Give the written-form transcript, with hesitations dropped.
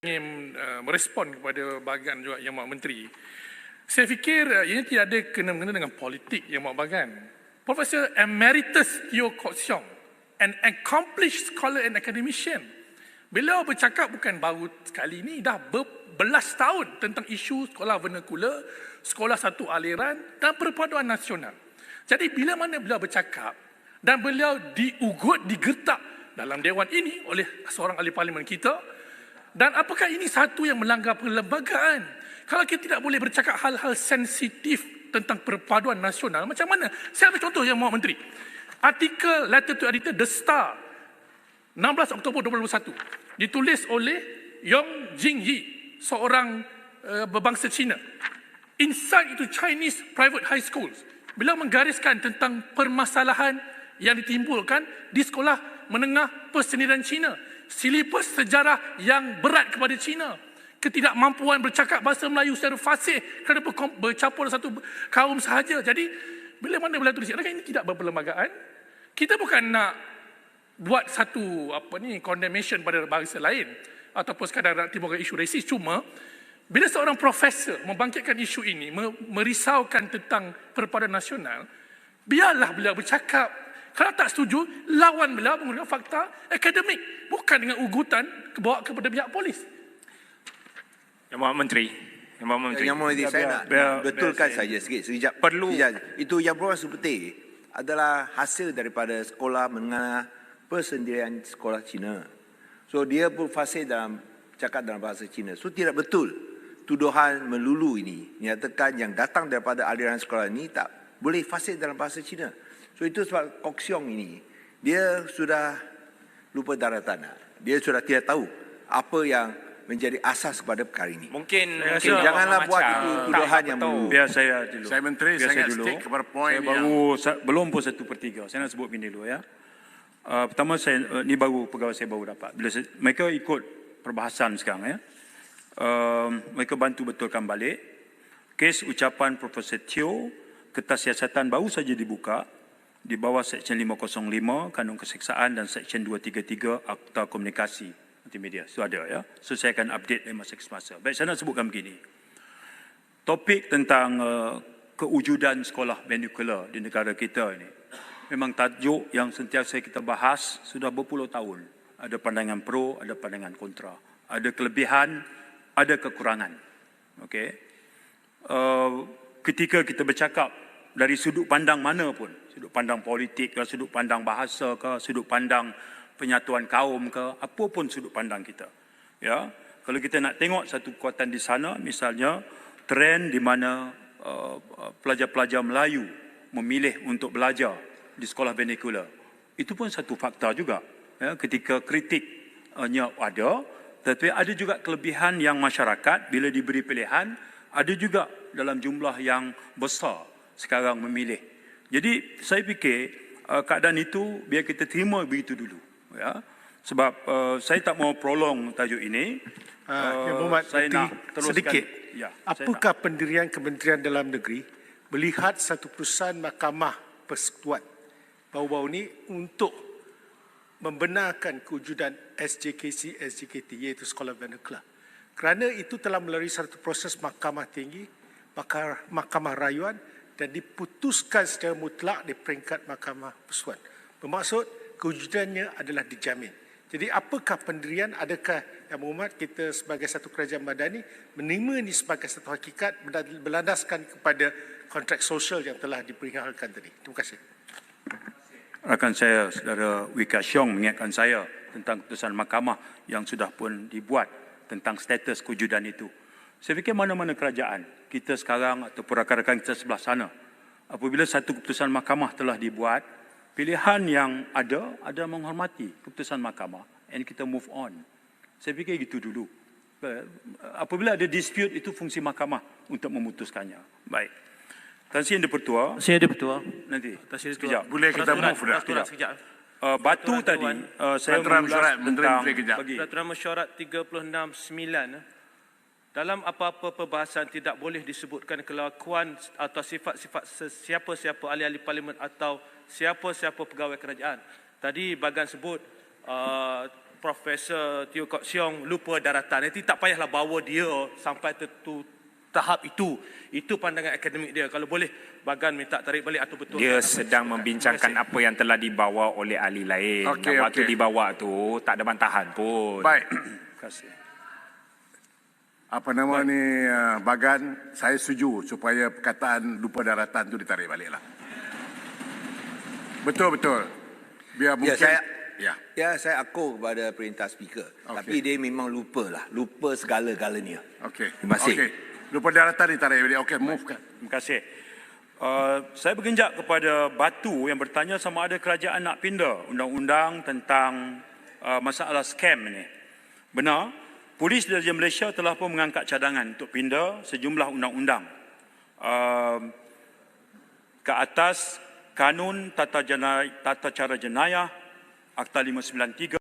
ingin merespon kepada bahagian juga Yang Maha Menteri. Saya fikir ini tidak ada kena-mengena dengan politik Yang Maha Bahagian. Profesor Emeritus Teo Kok Siong, an accomplished scholar and academician, beliau bercakap bukan baru sekali ini, dah berbelas tahun tentang isu sekolah vernakular, sekolah satu aliran dan perpaduan nasional. Jadi bila mana beliau bercakap dan beliau diugut, digertak dalam dewan ini oleh seorang ahli parlimen kita, dan apakah ini satu yang melanggar perlembagaan? Kalau kita tidak boleh bercakap hal-hal sensitif tentang perpaduan nasional, macam mana? Saya ambil contoh Yang Maha Menteri. Artikel Letter to Editor The Star 16 Oktober 2021 ditulis oleh Yong Jingyi, seorang berbangsa Cina. Insight into Chinese Private High Schools. Beliau menggariskan tentang permasalahan yang ditimbulkan di sekolah menengah persendirian Cina. Silibus sejarah yang berat kepada Cina. Ketidakmampuan bercakap bahasa Melayu secara fasih kerana bercampur satu kaum sahaja. Jadi, bila mana beliau tulis, adakah ini tidak berperlembagaan? Kita bukan nak buat satu condemnation pada bangsa lain ataupun sekadar nak timbulkan isu rasis. Cuma, bila seorang profesor membangkitkan isu ini, merisaukan tentang perpaduan nasional, biarlah beliau bercakap. Kalau tak setuju, lawan beliau menggunakan fakta akademik, bukan dengan ugutan bawa kepada pihak polis. Yang Maha Menteri. Yang Maha Menteri. Yang Maha Menteri, saya nak betulkan saja sekejap. Perlu. Itu yang Profesor Putih adalah hasil daripada sekolah menengah persendirian sekolah Cina. So dia pun fasih dalam cakap dalam bahasa Cina. So tidak betul tuduhan melulu ini menyatakan yang datang daripada aliran sekolah ini tak boleh fasih dalam bahasa Cina. So itu sebab Kok Siong ini, dia sudah lupa daratan. Dia sudah tidak tahu apa yang menjadi asas kepada perkara ini. Mungkin janganlah buat itu tuduhan yang melulu. Biar saya dulu. Saya Menteri, saya dulu. stick kepada poin saya baru, belum pun 1/3. Saya nak sebut bini dulu ya. Pertama, saya ni baru pegawai saya baru dapat. Bila mereka ikut perbahasan sekarang ya. Mereka bantu betulkan balik. Kes ucapan Profesor Teo, Kertas Siasatan baru saja dibuka di bawah Seksyen 505 Kanun Keseksaan dan Seksyen 233 Akta Komunikasi Multimedia. Itu ada ya. So saya akan update dari masa ke semasa. Baik, saya nak sebutkan begini. Topik tentang kewujudan sekolah vernacular di negara kita ini memang tajuk yang sentiasa kita bahas sudah berpuluh tahun. Ada pandangan pro, ada pandangan kontra. Ada kelebihan, ada kekurangan. Okey. Ketika kita bercakap dari sudut pandang mana pun, sudut pandang politik ke, sudut pandang bahasa ke, sudut pandang penyatuan kaum ke, apa pun sudut pandang kita. Ya, kalau kita nak tengok satu kekuatan di sana, misalnya trend di mana pelajar-pelajar Melayu memilih untuk belajar di sekolah vernacular, itu pun satu fakta juga. Ya, ketika kritiknya ada, tetapi ada juga kelebihan yang masyarakat bila diberi pilihan, ada juga dalam jumlah yang besar sekarang memilih. Jadi saya fikir keadaan itu biar kita terima begitu dulu. Ya, sebab saya tak mau prolong tajuk ini. Saya nak teruskan sedikit. Ya, apakah pendirian Kementerian Dalam Negeri melihat satu perusahaan Mahkamah Persekutuan baru-baru ini untuk membenarkan kewujudan SJKC, SJKT iaitu sekolah vernacular. Kerana itu telah melalui satu proses Mahkamah Tinggi, Mahkamah Rayuan dan diputuskan secara mutlak di peringkat Mahkamah Persekutuan. Bermaksud kewujudannya adalah dijamin. Jadi apakah pendirian, adakah Yang Berhormat kita sebagai satu kerajaan madani menerima ini sebagai satu hakikat berlandaskan kepada kontrak sosial yang telah diperihalkan tadi. Terima kasih. Rakan saya, Saudara Wika Siong mengingatkan saya tentang keputusan mahkamah yang sudah pun dibuat tentang status kewujudan itu. Saya fikir mana-mana kerajaan kita sekarang ataupun rakan-rakan kita sebelah sana, apabila satu keputusan mahkamah telah dibuat, pilihan yang ada menghormati keputusan mahkamah and kita move on. Saya fikir gitu dulu. Apabila ada dispute, itu fungsi mahkamah untuk memutuskannya. Baik. Tan Sri Pertua. Saya ada Pertua. Nanti. Sekejap. Boleh kita move dah. Sekejap. Batu tadi, saya mengulas tentang Peraturan Mesyuarat 36(9). Dalam apa-apa perbahasan tidak boleh disebutkan kelakuan atau sifat-sifat siapa-siapa ahli-ahli parlimen atau siapa-siapa pegawai kerajaan. Tadi bagan sebut Profesor Teo Kok Siong lupa daratan. Nanti tak payahlah bawa dia sampai tahap itu. Itu pandangan akademik dia. Kalau boleh, Bagan minta tarik balik atau betul. Dia sedang membincangkan apa yang telah dibawa oleh ahli lain. Okey, Dan waktu okey. dibawa tu tak ada bantahan pun. Baik. Terima kasih. Apa nama ni Bagan, saya setuju supaya perkataan lupa daratan tu ditarik balik lah. Betul. Biar mungkin. Saya akur kepada perintah speaker. Okey. Tapi dia memang lupa segala-galanya. Okey. Terima kasih. Okey. Lupa daratan ditarik balik. Okey, move kan. Terima kasih. Saya bergenjak kepada Batu yang bertanya sama ada kerajaan nak pindah undang-undang tentang masalah scam ini. Benar, Polis Diraja Malaysia telah pun mengangkat cadangan untuk pindah sejumlah undang-undang ke atas Kanun Tata Cara Jenayah Akta 593